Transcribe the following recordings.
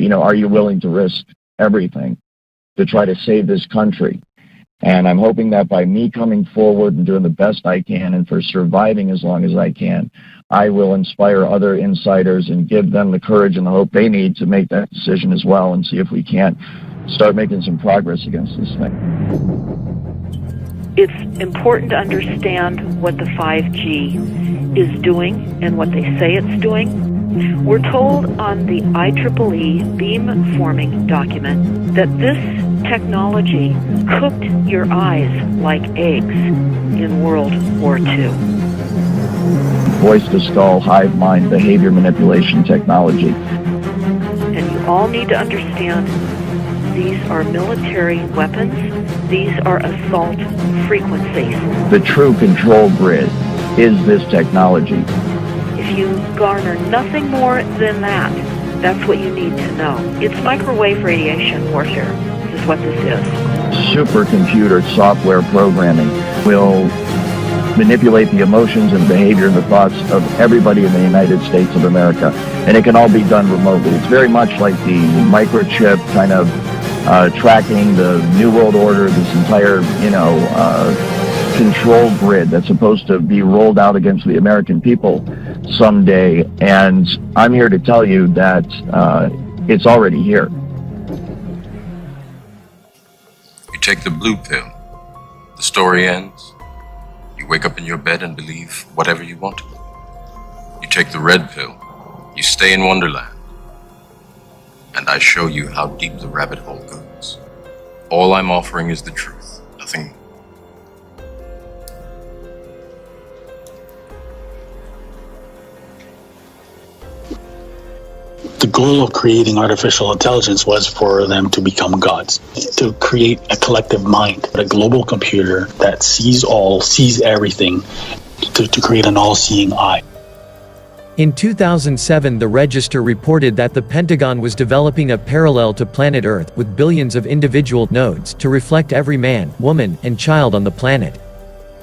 Are you willing to risk everything to try to save this country? And I'm hoping that by me coming forward and doing the best I can and for surviving as long as I can, I will inspire other insiders and give them the courage and the hope they need to make that decision as well, and see if we can't start making some progress against this thing. It's important to understand what the 5G is doing and what they say it's doing. We're told on the IEEE beamforming document that this technology cooked your eyes like eggs in World War II. Voice-to-skull, hive mind, behavior manipulation technology. And you all need to understand these are military weapons. These are assault frequencies. The true control grid is this technology. If you garner nothing more than that, that's what you need to know. It's microwave radiation warfare, is what this is. Supercomputer software programming will manipulate the emotions and behavior and the thoughts of everybody in the United States of America. And it can all be done remotely. It's very much like the microchip kind of tracking the New World Order, this entire, control grid that's supposed to be rolled out against the American people someday. And I'm here to tell you that it's already here. You take the blue pill. The story ends. You wake up in your bed and believe whatever you want to. You take the red pill. You stay in Wonderland. And I show you how deep the rabbit hole goes. All I'm offering is the truth. Nothing. The goal of creating artificial intelligence was for them to become gods, to create a collective mind, a global computer that sees all, sees everything, to create an all-seeing eye. In 2007, the Register reported that the Pentagon was developing a parallel to planet Earth with billions of individual nodes to reflect every man, woman, and child on the planet,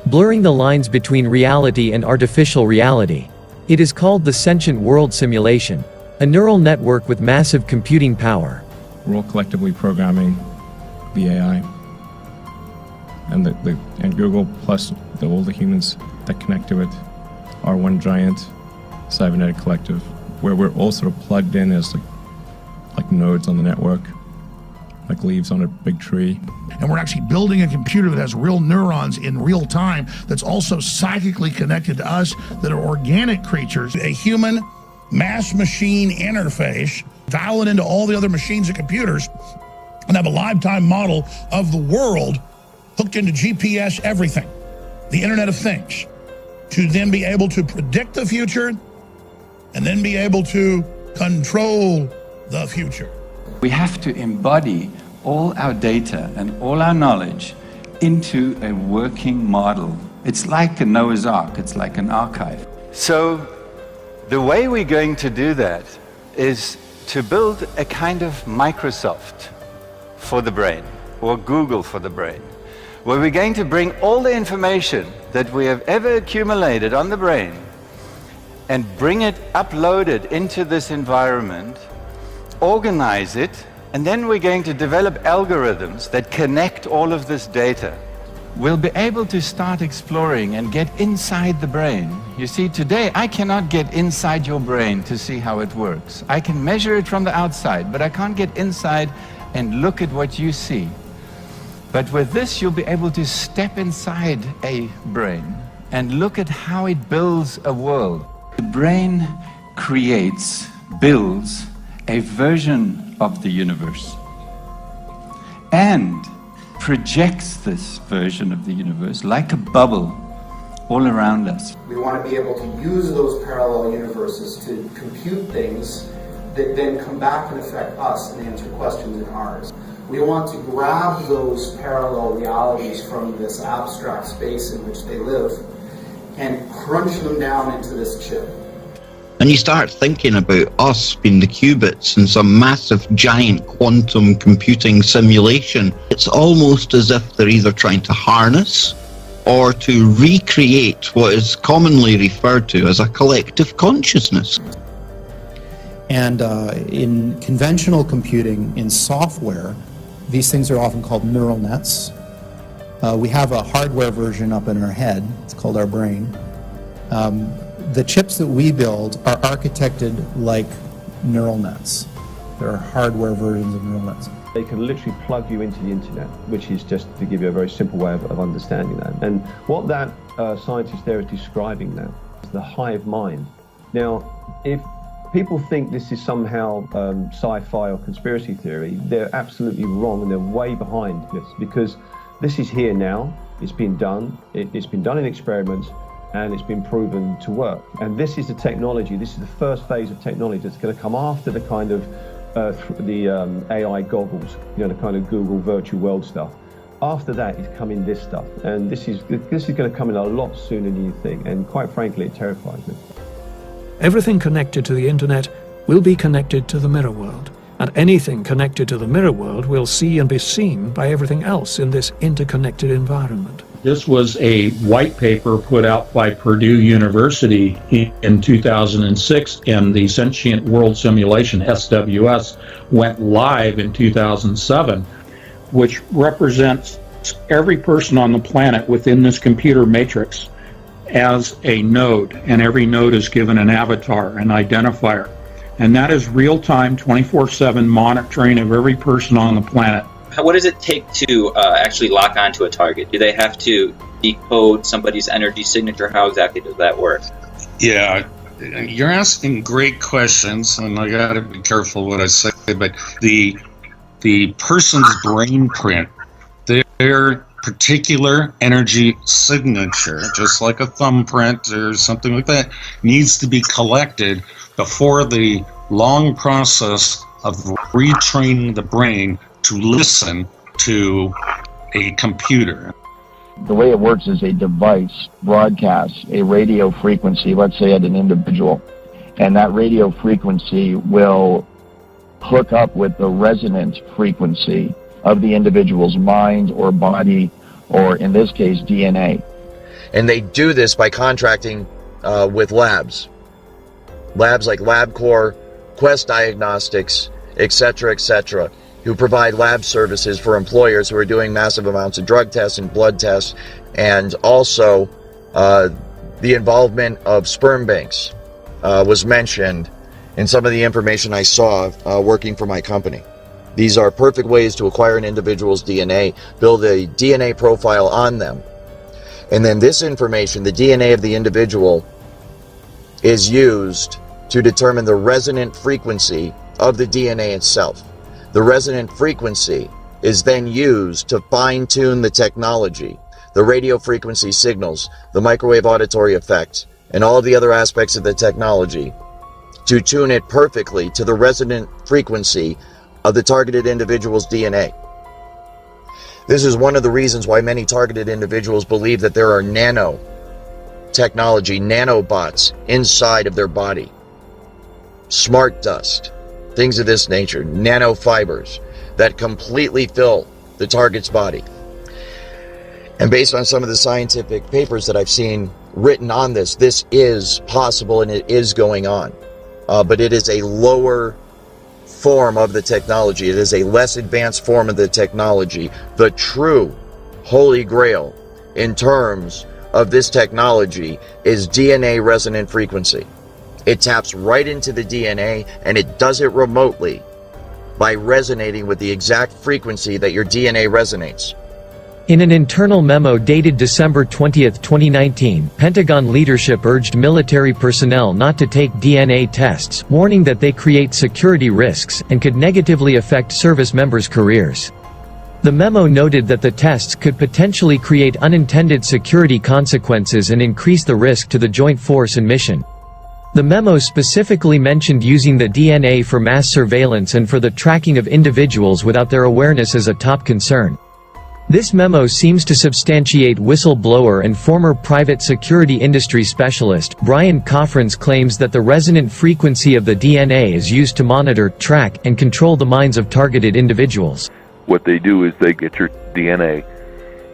blurring the lines between reality and artificial reality. It is called the Sentient World Simulation, a neural network with massive computing power. We're all collectively programming the AI, and and Google plus all the humans that connect to it are one giant cybernetic collective, where we're all sort of plugged in as like nodes on the network, like leaves on a big tree. And we're actually building a computer that has real neurons in real time that's also psychically connected to us, that are organic creatures, a human mass-machine interface, dial it into all the other machines and computers, and have a lifetime model of the world hooked into GPS everything, the Internet of Things, to then be able to predict the future and then be able to control the future. We have to embody all our data and all our knowledge into a working model. It's like a Noah's Ark, it's like an archive. So the way we're going to do that is to build a kind of Microsoft for the brain, or Google for the brain, where we're going to bring all the information that we have ever accumulated on the brain and bring it, upload it into this environment, organize it, and then we're going to develop algorithms that connect all of this data. We'll be able to start exploring and get inside the brain. You see, today I cannot get inside your brain to see how it works. I can measure it from the outside, but I can't get inside and look at what you see. But with this, you'll be able to step inside a brain and look at how it builds a world. The brain creates, builds a version of the universe and projects this version of the universe like a bubble all around us. We want to be able to use those parallel universes to compute things that then come back and affect us and answer questions in ours. We want to grab those parallel realities from this abstract space in which they live and crunch them down into this chip. And you start thinking about us being the qubits in some massive giant quantum computing simulation. It's almost as if they're either trying to harness or to recreate what is commonly referred to as a collective consciousness. And in conventional computing, in software, these things are often called neural nets. We have a hardware version up in our head. It's called our brain. The chips that we build are architected like neural nets. There are hardware versions of neural nets. They can literally plug you into the internet, which is just to give you a very simple way of understanding that. And what that scientist there is describing now is the hive mind. Now, if people think this is somehow sci-fi or conspiracy theory, they're absolutely wrong, and they're way behind this, because this is here now. It's been done. It's been done in experiments, and it's been proven to work. And this is the technology. This is the first phase of technology that's going to come after the kind of AI goggles, you know, the kind of Google virtual world stuff. After that is coming this stuff, and this is going to come in a lot sooner than you think. And quite frankly, it terrifies me. Everything connected to the internet will be connected to the mirror world, and anything connected to the mirror world will see and be seen by everything else in this interconnected environment. This was a white paper put out by Purdue University in 2006, and the Sentient World Simulation, SWS, went live in 2007, which represents every person on the planet within this computer matrix as a node, and every node is given an avatar, an identifier. And that is real-time, 24/7 monitoring of every person on the planet. What does it take to actually lock onto a target? Do they have to decode somebody's energy signature? How exactly does that work? Yeah, you're asking great questions, and I gotta be careful what I say, but the person's brain print, their particular energy signature, just like a thumbprint or something like that, needs to be collected before the long process of retraining the brain to listen to a computer. The way it works is a device broadcasts a radio frequency, let's say at an individual, and that radio frequency will hook up with the resonant frequency of the individual's mind or body, or in this case, DNA. And they do this by contracting with labs like LabCorp, Quest Diagnostics, etc., who provide lab services for employers who are doing massive amounts of drug tests and blood tests, and also the involvement of sperm banks was mentioned in some of the information I saw working for my company. These are perfect ways to acquire an individual's DNA, build a DNA profile on them, and then this information, the DNA of the individual, is used to determine the resonant frequency of the DNA itself. The resonant frequency is then used to fine-tune the technology, the radio frequency signals, the microwave auditory effect, and all of the other aspects of the technology to tune it perfectly to the resonant frequency of the targeted individual's DNA. This is one of the reasons why many targeted individuals believe that there are nanotechnology, nanobots inside of their body. Smart dust, things of this nature, nanofibers that completely fill the target's body. And based on some of the scientific papers that I've seen written on this, this is possible and it is going on. But it is a lower form of the technology. It is a less advanced form of the technology. The true holy grail in terms of this technology is DNA resonant frequency. It taps right into the DNA, and it does it remotely by resonating with the exact frequency that your DNA resonates. In an internal memo dated December 20, 2019, Pentagon leadership urged military personnel not to take DNA tests, warning that they create security risks and could negatively affect service members' careers. The memo noted that the tests could potentially create unintended security consequences and increase the risk to the joint force and mission. The memo specifically mentioned using the DNA for mass surveillance and for the tracking of individuals without their awareness as a top concern. This memo seems to substantiate whistleblower and former private security industry specialist Brian Coffrin's claims that the resonant frequency of the DNA is used to monitor, track, and control the minds of targeted individuals. What they do is they get your DNA,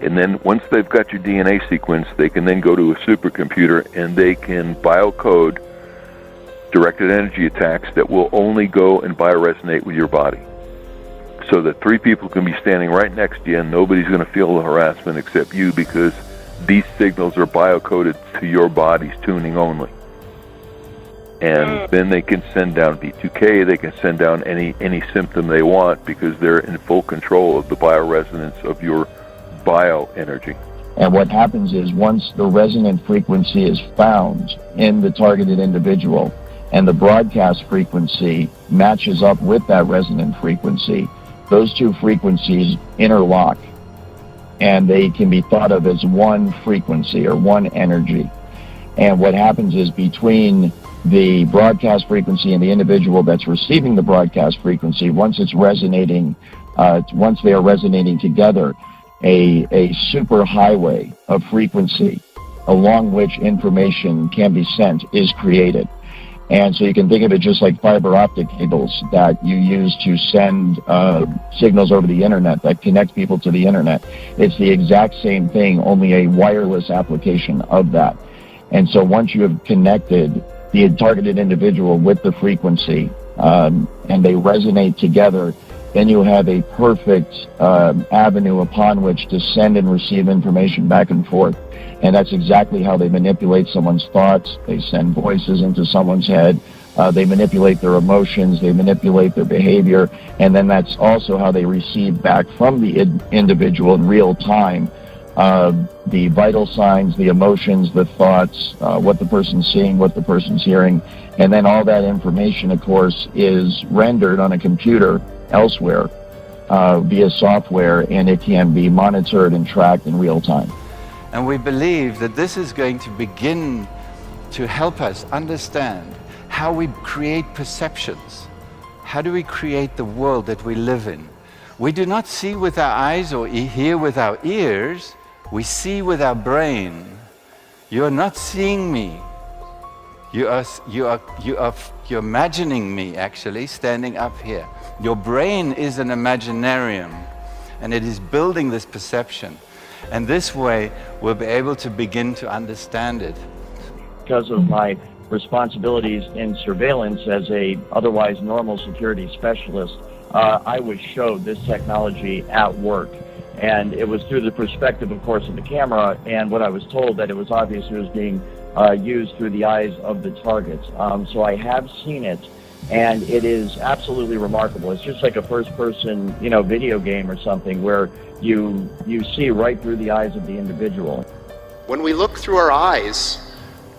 and then once they've got your DNA sequence, they can then go to a supercomputer and they can biocode directed energy attacks that will only go and bioresonate with your body. So that 3 people can be standing right next to you and nobody's going to feel the harassment except you, because these signals are biocoded to your body's tuning only. And then they can send down V2K, they can send down any symptom they want, because they're in full control of the bioresonance of your bioenergy. And what happens is, once the resonant frequency is found in the targeted individual and the broadcast frequency matches up with that resonant frequency, those 2 frequencies interlock, and they can be thought of as one frequency or one energy. And what happens is, between the broadcast frequency and the individual that's receiving the broadcast frequency, once it's resonating, once they are resonating together, a super highway of frequency along which information can be sent is created. And so you can think of it just like fiber optic cables that you use to send signals over the internet that connect people to the internet. It's the exact same thing, only a wireless application of that. And so once you have connected the targeted individual with the frequency and they resonate together, then you have a perfect avenue upon which to send and receive information back and forth. And that's exactly how they manipulate someone's thoughts. They send voices into someone's head. They manipulate their emotions. They manipulate their behavior. And then that's also how they receive back from the individual in real time the vital signs, the emotions, the thoughts, what the person's seeing, what the person's hearing. And then all that information, of course, is rendered on a computer elsewhere via software, and it can be monitored and tracked in real time. And we believe that this is going to begin to help us understand how we create perceptions. How do we create the world that we live in? We do not see with our eyes or hear with our ears. We see with our brain. You are not seeing me. You're imagining me, actually, standing up here. Your brain is an imaginarium, and it is building this perception. And this way, we'll be able to begin to understand it. Because of my responsibilities in surveillance as a otherwise normal security specialist, I was showed this technology at work. And it was through the perspective, of course, of the camera, and what I was told that it was obvious it was being used through the eyes of the targets. So I have seen it, and it is absolutely remarkable. It's just like a first-person, video game or something where you see right through the eyes of the individual. When we look through our eyes,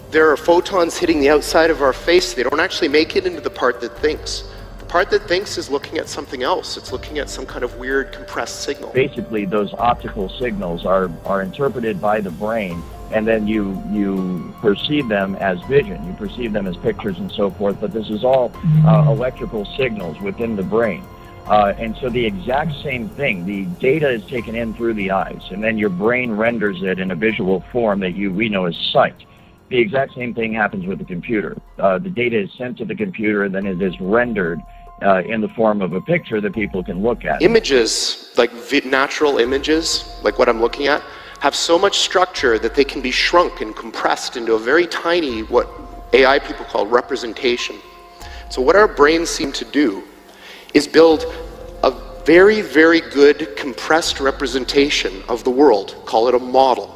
there are photons hitting the outside of our face. They don't actually make it into the part that thinks. The part that thinks is looking at something else. It's looking at some kind of weird compressed signal. Basically, those optical signals are interpreted by the brain, and then you perceive them as vision. You perceive them as pictures and so forth, but this is all electrical signals within the brain. And so the exact same thing, the data is taken in through the eyes, and then your brain renders it in a visual form that we know as sight. The exact same thing happens with the computer. The data is sent to the computer, and then it is rendered in the form of a picture that people can look at. Images, like natural images, like what I'm looking at, have so much structure that they can be shrunk and compressed into a very tiny, what AI people call representation. So what our brains seem to do is build a very, very good compressed representation of the world. Call it a model.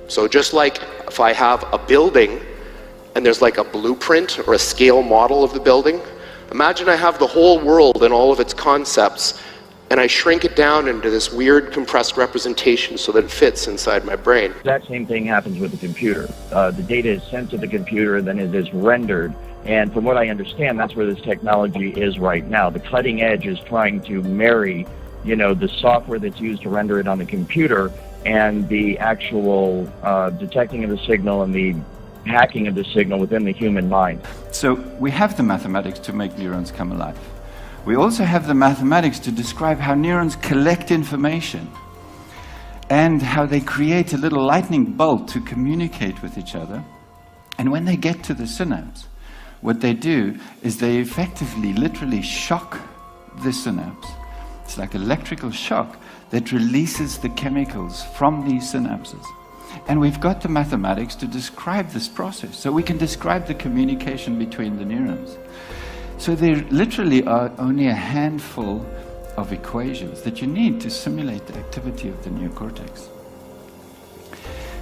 So just like if I have a building and there's like a blueprint or a scale model of the building, imagine I have the whole world and all of its concepts, and I shrink it down into this weird compressed representation so that it fits inside my brain. The exact same thing happens with the computer. The data is sent to the computer, then it is rendered. And from what I understand, that's where this technology is right now. The cutting edge is trying to marry, the software that's used to render it on the computer and the actual detecting of the signal and the hacking of the signal within the human mind. So we have the mathematics to make neurons come alive. We also have the mathematics to describe how neurons collect information and how they create a little lightning bolt to communicate with each other. And when they get to the synapse, what they do is they effectively, literally shock the synapse. It's like electrical shock that releases the chemicals from these synapses. And we've got the mathematics to describe this process. So we can describe the communication between the neurons. So there literally are only a handful of equations that you need to simulate the activity of the neocortex.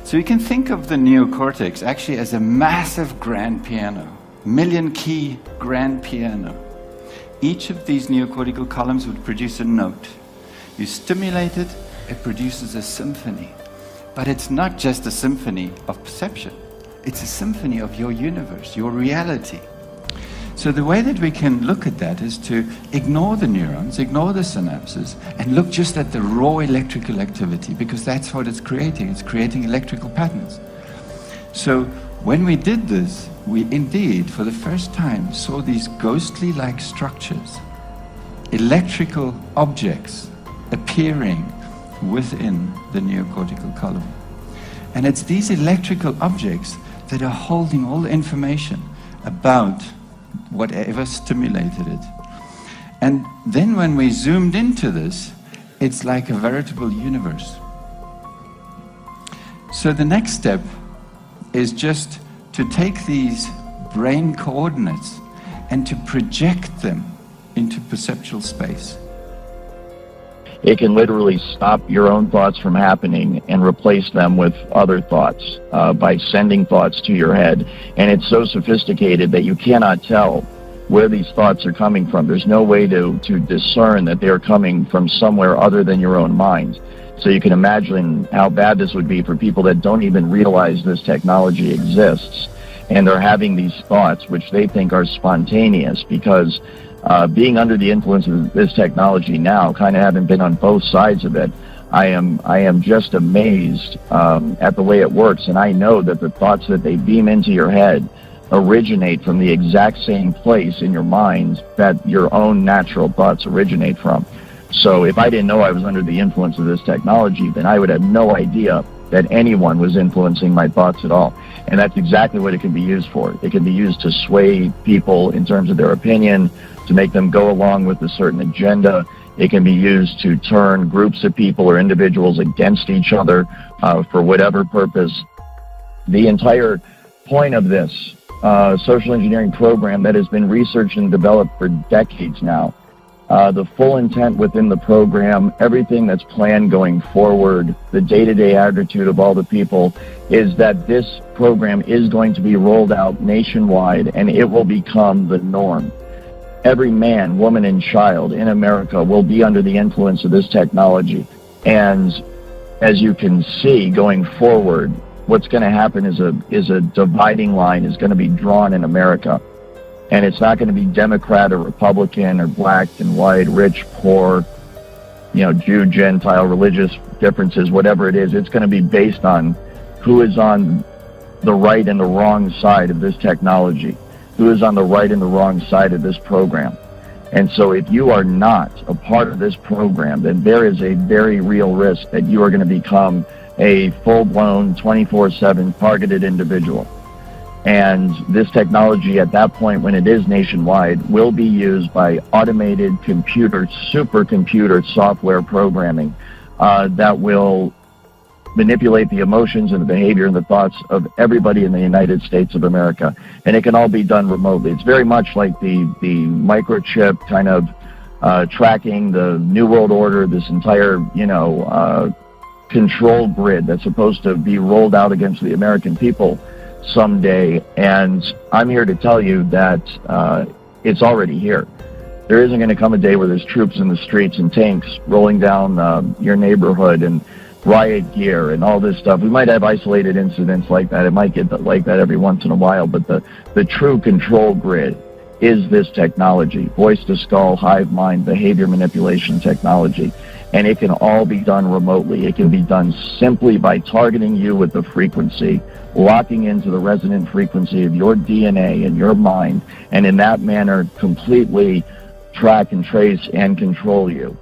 So you can think of the neocortex actually as a massive grand piano, million-key grand piano. Each of these neocortical columns would produce a note. You stimulate it, it produces a symphony. But it's not just a symphony of perception. It's a symphony of your universe, your reality. So the way that we can look at that is to ignore the neurons, ignore the synapses, and look just at the raw electrical activity, because that's what it's creating. It's creating electrical patterns. So when we did this, we indeed, for the first time, saw these ghostly-like structures, electrical objects appearing within the neocortical column. And it's these electrical objects that are holding all the information about whatever stimulated it. And then when we zoomed into this, it's like a veritable universe. So the next step is just to take these brain coordinates and to project them into perceptual space. It can literally stop your own thoughts from happening and replace them with other thoughts by sending thoughts to your head. And it's so sophisticated that you cannot tell where these thoughts are coming from. There's no way to discern that they're coming from somewhere other than your own mind. So you can imagine how bad this would be for people that don't even realize this technology exists. And they're having these thoughts, which they think are spontaneous, because being under the influence of this technology now, kind of having been on both sides of it, I am just amazed at the way it works. And I know that the thoughts that they beam into your head originate from the exact same place in your mind that your own natural thoughts originate from. So if I didn't know I was under the influence of this technology, then I would have no idea that anyone was influencing my thoughts at all. And that's exactly what it can be used for. It can be used to sway people in terms of their opinion, to make them go along with a certain agenda. It can be used to turn groups of people or individuals against each other for whatever purpose. The entire point of this social engineering program that has been researched and developed for decades now, the full intent within the program, everything that's planned going forward, the day-to-day attitude of all the people, is that this program is going to be rolled out nationwide, and it will become the norm. Every man, woman, and child in America will be under the influence of this technology. And as you can see going forward, what's going to happen is a dividing line is going to be drawn in America. And it's not going to be Democrat or Republican or black and white, rich, poor, Jew, Gentile, religious differences, whatever it is. It's going to be based on who is on the right and the wrong side of this technology, who is on the right and the wrong side of this program. And so if you are not a part of this program, then there is a very real risk that you are going to become a full-blown 24/7 targeted individual. And this technology at that point, when it is nationwide, will be used by automated supercomputer software programming that will manipulate the emotions and the behavior and the thoughts of everybody in the United States of America. And it can all be done remotely. It's very much like the microchip kind of tracking the New World Order, this entire, control grid that's supposed to be rolled out against the American people someday. And I'm here to tell you that it's already here. There isn't going to come a day where there's troops in the streets and tanks rolling down your neighborhood and riot gear and all this stuff. We might have isolated incidents like that. It might get like that every once in a while, but the true control grid is this technology, voice-to-skull, hive mind, behavior manipulation technology. And it can all be done remotely. It can be done simply by targeting you with the frequency, locking into the resonant frequency of your DNA and your mind, and in that manner completely track and trace and control you.